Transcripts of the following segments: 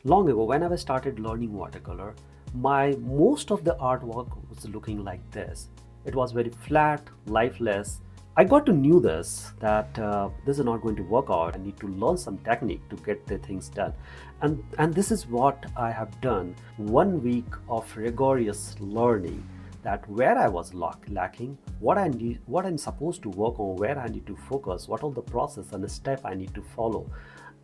Long ago, when I started learning watercolor, my most of the artwork was looking like this. It was very flat, lifeless. I got to knew this that this is not going to work out. I need to learn some technique to get the things done, and this is what I have done. 1 week of rigorous learning that where I was lacking, what I need, what I'm supposed to work on, where I need to focus, what all the process and the step I need to follow.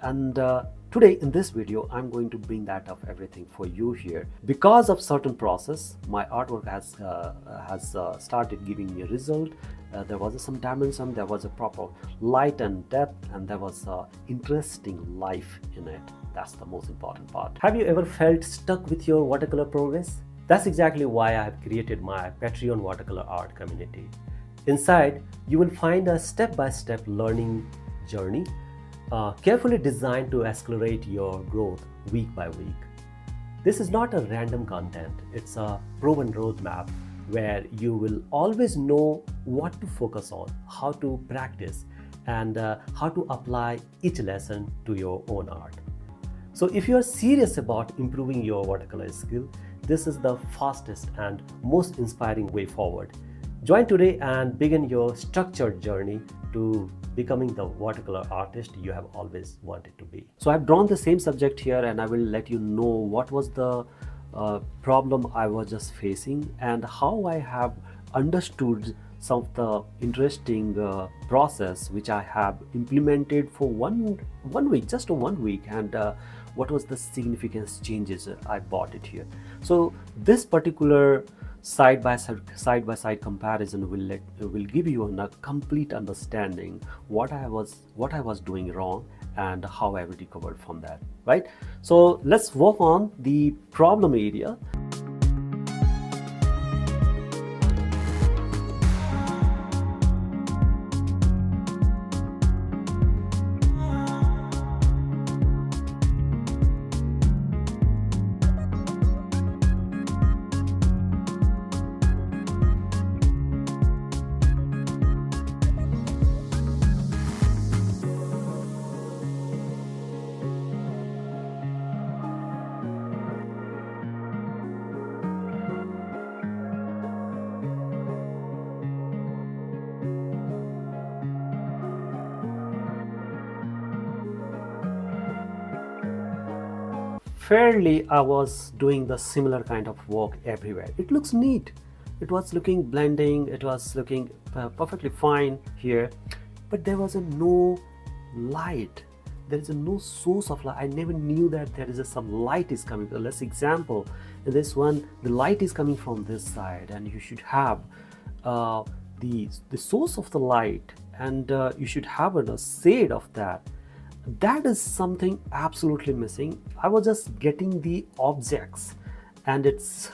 And today in this video, I'm going to bring that up everything for you here. Because of certain process, my artwork has started giving me a result. There was some dimension, there was a proper light and depth, and there was interesting life in it. That's the most important part. Have you ever felt stuck with your watercolor progress? That's exactly why I have created my Patreon watercolor art community. Inside, you will find a step-by-step learning journey carefully designed to accelerate your growth week by week. This is not a random content, it's a proven roadmap where you will always know what to focus on, how to practice, and how to apply each lesson to your own art. So if you are serious about improving your watercolor skill, this is the fastest and most inspiring way forward. Join today and begin your structured journey to becoming the watercolor artist you have always wanted to be. So I've drawn the same subject here, and I will let you know what was the problem I was just facing and how I have understood some of the interesting process which I have implemented for one week, just 1 week, and what was the significance changes I brought it here. So this particular side by side comparison will give you a complete understanding what I was doing wrong and how I recovered from that, right? So let's work on the problem area. Fairly, I was doing the similar kind of work everywhere. It looks neat. It was looking blending. It was looking perfectly fine here, but there was no light. There is no source of light. I never knew that there is some light is coming. Let's example in this one, the light is coming from this side, and you should have the source of the light, and you should have a shade of that. That is something absolutely missing. I was just getting the objects and its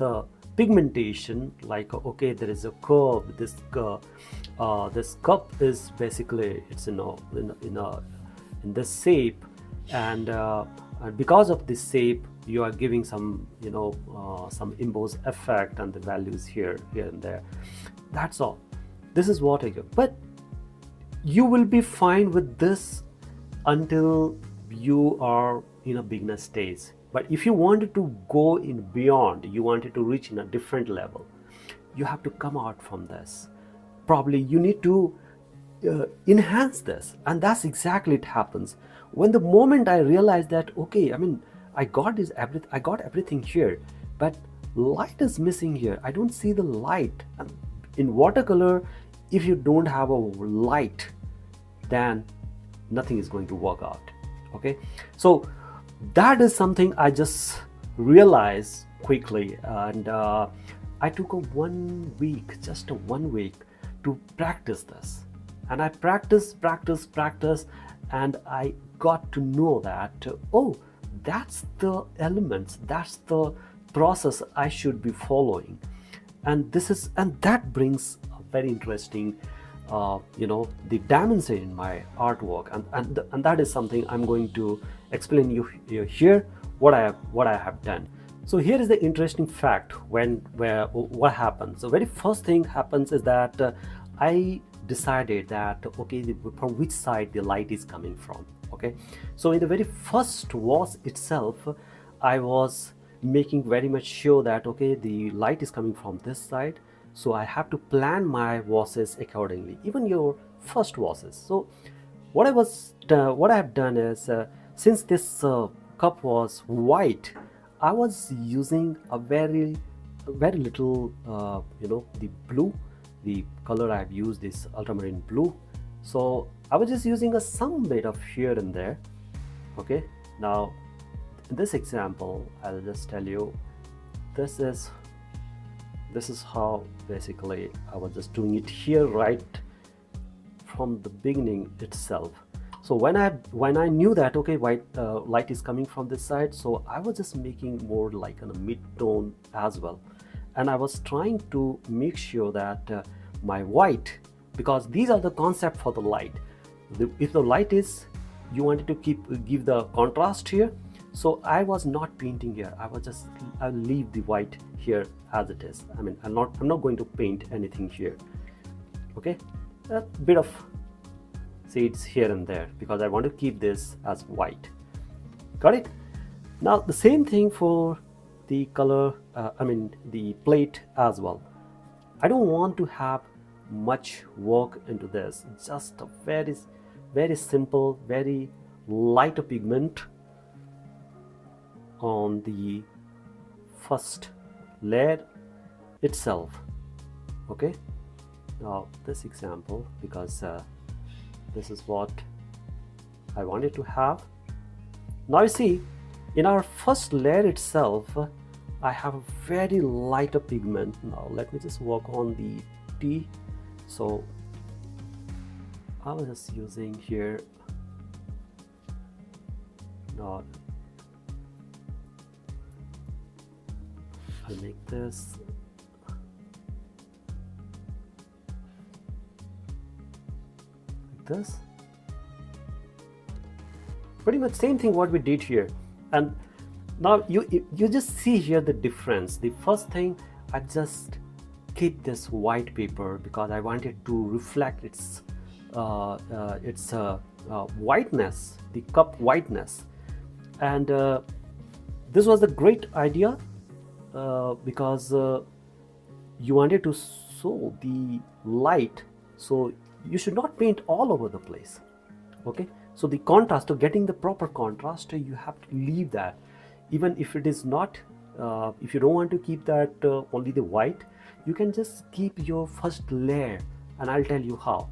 pigmentation, like okay, there is a curve. This cup is basically it's in this shape, and because of this shape, you are giving some some embossed effect and the values here and there. That's all. This is what I do. But you will be fine with this until you are in a beginner stage. But if you wanted to go in beyond, you wanted to reach in a different level, you have to come out from this. Probably you need to enhance this, and that's exactly it happens when the moment I realized that okay, I mean, I got everything here, but light is missing here. I don't see the light. And in watercolor, if you don't have a light, then nothing is going to work out. Okay, so that is something I just realized quickly, and I took a 1 week, just a 1 week, to practice this, and I practiced, and I got to know that oh, that's the elements, that's the process I should be following, and that brings a very interesting the dimension in my artwork, and that is something I'm going to explain you here what I have done. So here is the interesting fact what happens. The very first thing happens is that I decided that okay, from which side the light is coming from. Okay, so in the very first wash itself, I was making very much sure that okay, the light is coming from this side, so I have to plan my washes accordingly, even your first washes. So what I have done is, since this cup was white, I was using a very little, the blue. The color I have used is ultramarine blue. So I was just using a some bit of here and there. Okay, now in this example, I'll just tell you, this is how basically I was just doing it here right from the beginning itself. So when I knew that okay, white light is coming from this side, so I was just making more like a mid-tone as well, and I was trying to make sure that my white, because these are the concept for the light. If the light is, you wanted to give the contrast here, so I was not painting here. I'll leave the white here as it is. I mean, I'm not going to paint anything here. Okay, a bit of shades here and there because I want to keep this as white. Got it? Now the same thing for the color, the plate as well. I don't want to have much work into this. It's just a very simple, very light pigment on the first layer itself. Okay, now this example, because this is what I wanted to have. Now you see, in our first layer itself, I have a very light pigment. Now let me just work on the T. So I was just using here. Now I'll make this like this. Pretty much same thing what we did here. And now you just see here the difference. The first thing, I just keep this white paper because I wanted to reflect its whiteness, the cup whiteness. And this was a great idea because you wanted to show the light, so you should not paint all over the place. Okay, so the contrast, to getting the proper contrast, you have to leave that. Even if it is not, if you don't want to keep that only the white, you can just keep your first layer, and I'll tell you how.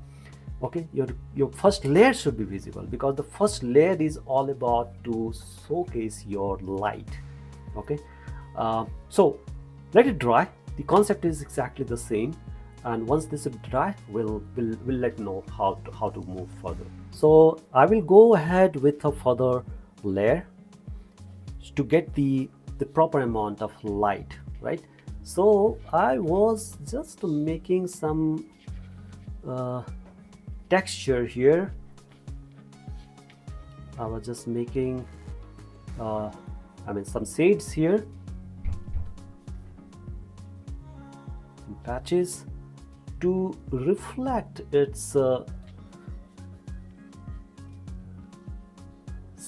Okay, your first layer should be visible because the first layer is all about to showcase your light. Okay, so let it dry. The concept is exactly the same, and once this is dry, we'll let you know how to move further. So I will go ahead with a further layer to get the proper amount of light, right? So I was just making some texture here. I was just making some shades here, some patches to reflect its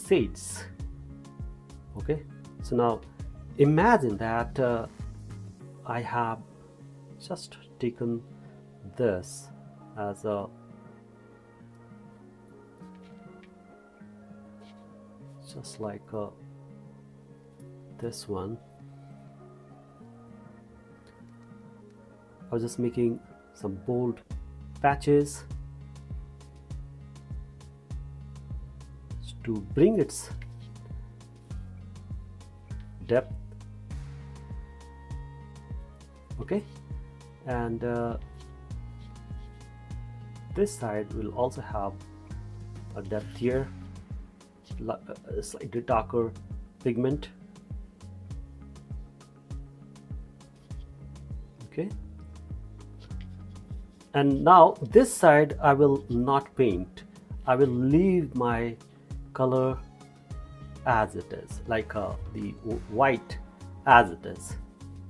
shades. Okay, so now imagine that I have just taken this as a just like this one. I was just making some bold patches to bring its depth. Okay, and this side will also have a depth here, a slightly darker pigment. Okay, and now this side I will not paint. I will leave my color as it is, like the white as it is.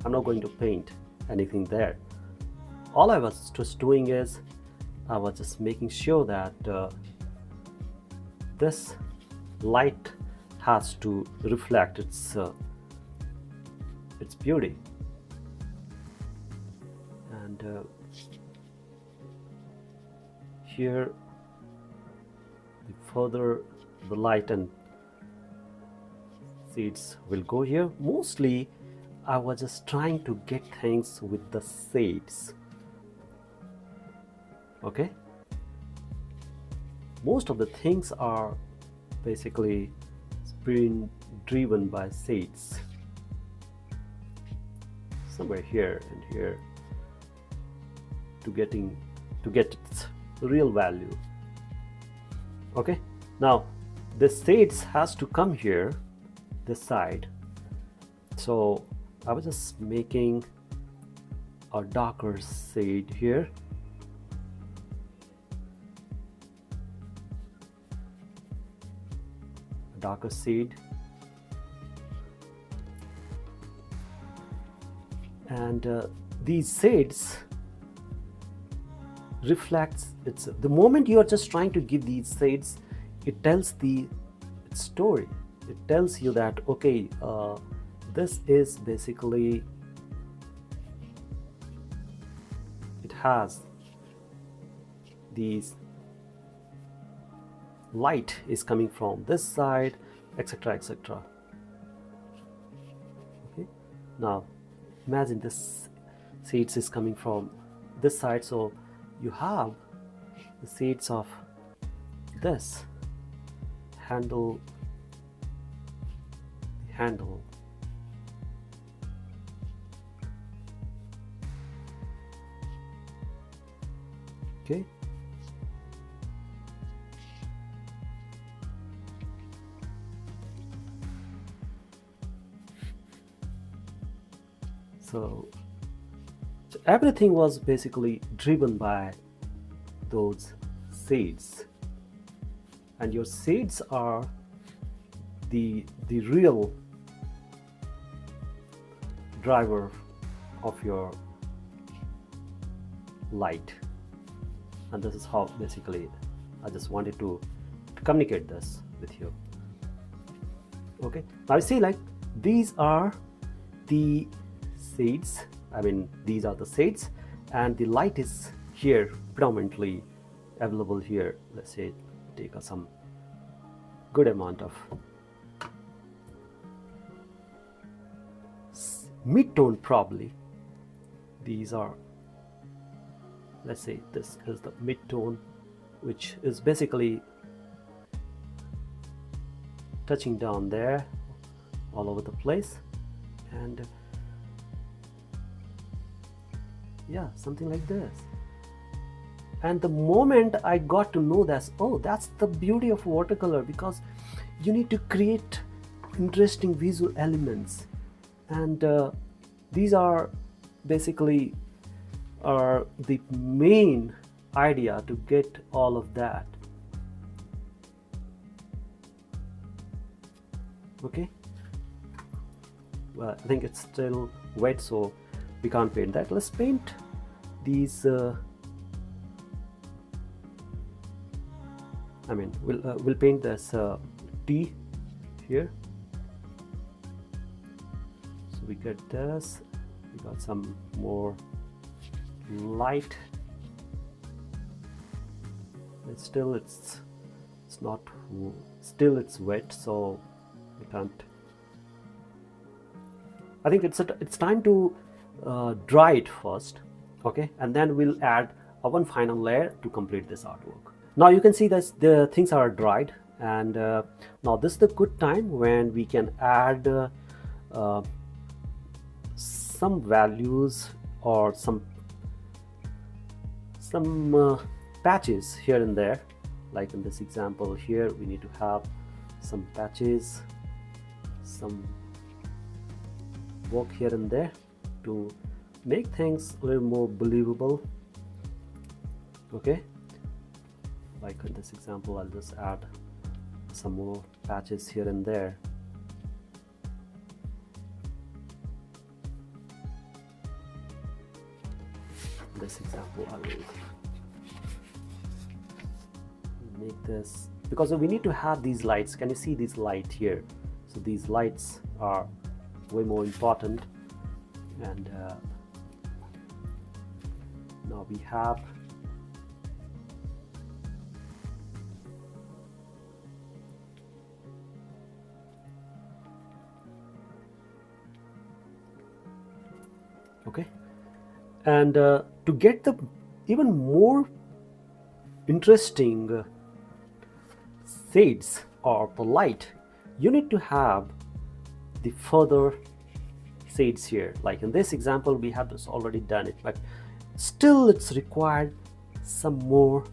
I'm not going to paint anything there. All I was just doing is I was just making sure that this light has to reflect its beauty. And here, the further the light and shades will go here. Mostly I was just trying to get things with the shades. Okay, most of the things are basically being driven by shades, somewhere here and here, to get its real value. Okay, now the shades has to come here, this side. So I was just making a darker shade here. A darker shade. And these shades reflects the moment you are just trying to give these shades, it tells its story. It tells you that, okay, this is basically, it has these light is coming from this side, etc., etc. Okay, now imagine this shades is coming from this side, so you have the shades of this handle, okay. So everything was basically driven by those shades, and your shades are the real driver of your light. And this is how basically I just wanted to communicate this with you. Okay, now you see, like, these are the shades, I mean these are the shades, and the light is here predominantly available here. Let's say take some good amount of mid-tone, probably these are, let's say this is the mid-tone, which is basically touching down there all over the place, and yeah, something like this. And the moment I got to know that, oh, that's the beauty of watercolor, because you need to create interesting visual elements, and these are basically are the main idea to get all of that. Okay, well, I think it's still wet, so we can't paint that. Let's paint these I mean we'll paint this T here. So we get this, we got some more light, but still it's not, still it's wet, so we can't. I think it's time to dry it first, okay, and then we'll add one final layer to complete this artwork. Now you can see that the things are dried, and now this is the good time when we can add some values or some patches here and there. Like in this example here, we need to have some patches, some work here and there to make things a little more believable. Okay, like in this example, I'll just add some more patches here and there. In this example, I will make this because we need to have these lights. Can you see this light here? So these lights are way more important. And now we have okay, and to get the even more interesting shades or the light, you need to have the further shades here. Like in this example, we have just already done it, but still it's required some more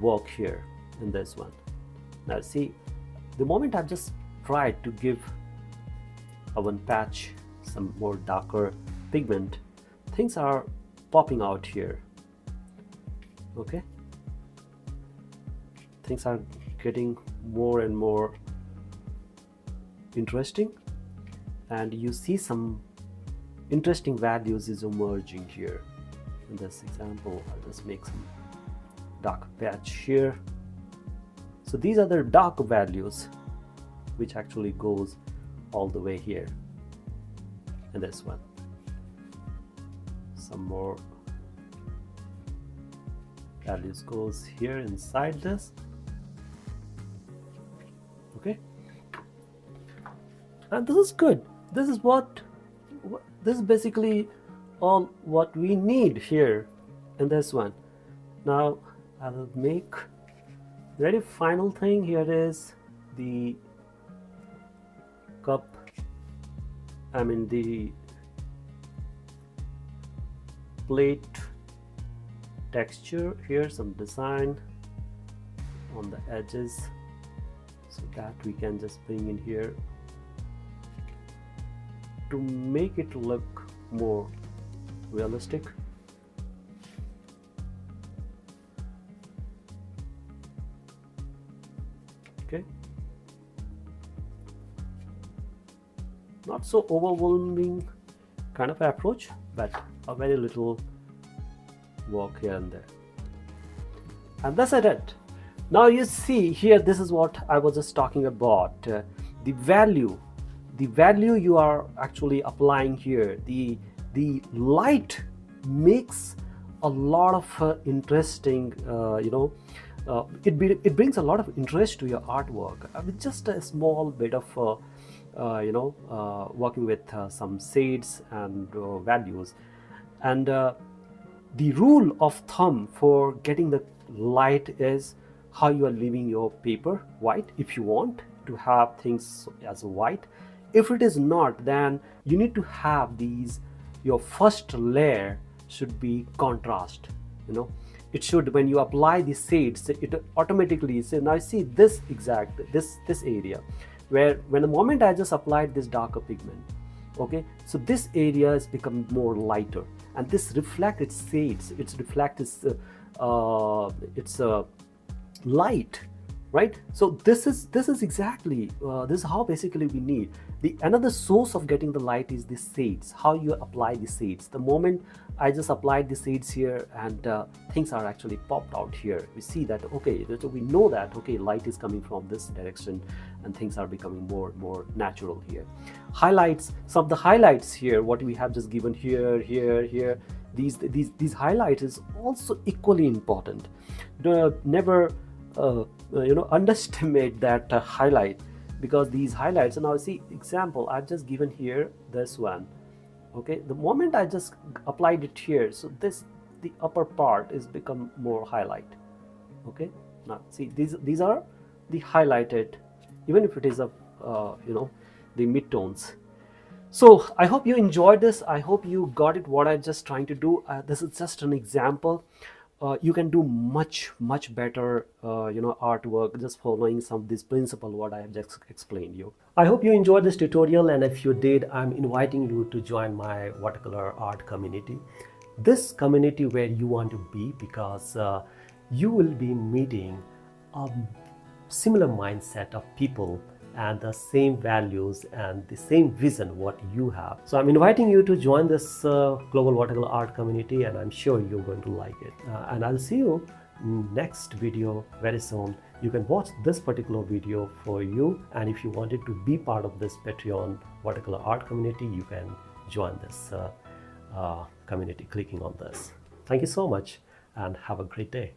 work here in this one. Now see, the moment I've just tried to give a one patch some more darker pigment, things are popping out here. Okay, things are getting more and more interesting, and you see some interesting values is emerging here. In this example, I'll just make some dark patch here. So these are the dark values which actually goes all the way here in this one. Some more values goes here inside this. Okay, and this is good. This is this is basically all what we need here in this one. Now I will make the very final thing. Here is the cup, the plate texture here, some design on the edges, so that we can just bring in here to make it look more realistic. Okay, not so overwhelming kind of approach, but a very little work here and there, and that's it. Now you see here, this is what I was just talking about, the value you are actually applying here. The light makes a lot of interesting, it brings a lot of interest to your artwork with just a small bit of working with some shades and values. And the rule of thumb for getting the light is how you are leaving your paper white, if you want to have things as white. If it is not, then you need to have your first layer should be contrast. It should, when you apply the shades, it automatically, so now see this area where when the moment I just applied this darker pigment, okay, so this area has become more lighter, and this reflects its shades, it reflects its light, right? So this is exactly this is how basically we need another source of getting the light is the shades, how you apply the shades. The moment I just applied the shades here, and things are actually popped out here. We see that, okay, we know that, okay, light is coming from this direction, and things are becoming more natural here. Highlights, some of the highlights here, what we have just given here, these highlights is also equally important. Never underestimate that highlight, because these highlights, and now see example I've just given here, this one, okay, the moment I just applied it here, so the upper part is become more highlight. Okay, now see these are the highlighted, even if it is a the midtones. So I hope you enjoyed this. I hope you got it what I'm just trying to do. This is just an example. You can do much better artwork just following some of this principle what I have just explained you. I hope you enjoyed this tutorial, and if you did, I'm inviting you to join my watercolor art community. This community where you want to be, because you will be meeting a similar mindset of people and the same values and the same vision what you have. So I'm inviting you to join this global watercolor art community, and I'm sure you're going to like it. And I'll see you next video very soon. You can watch this particular video for you, and if you wanted to be part of this Patreon watercolor art community, you can join this community clicking on this. Thank you so much and have a great day.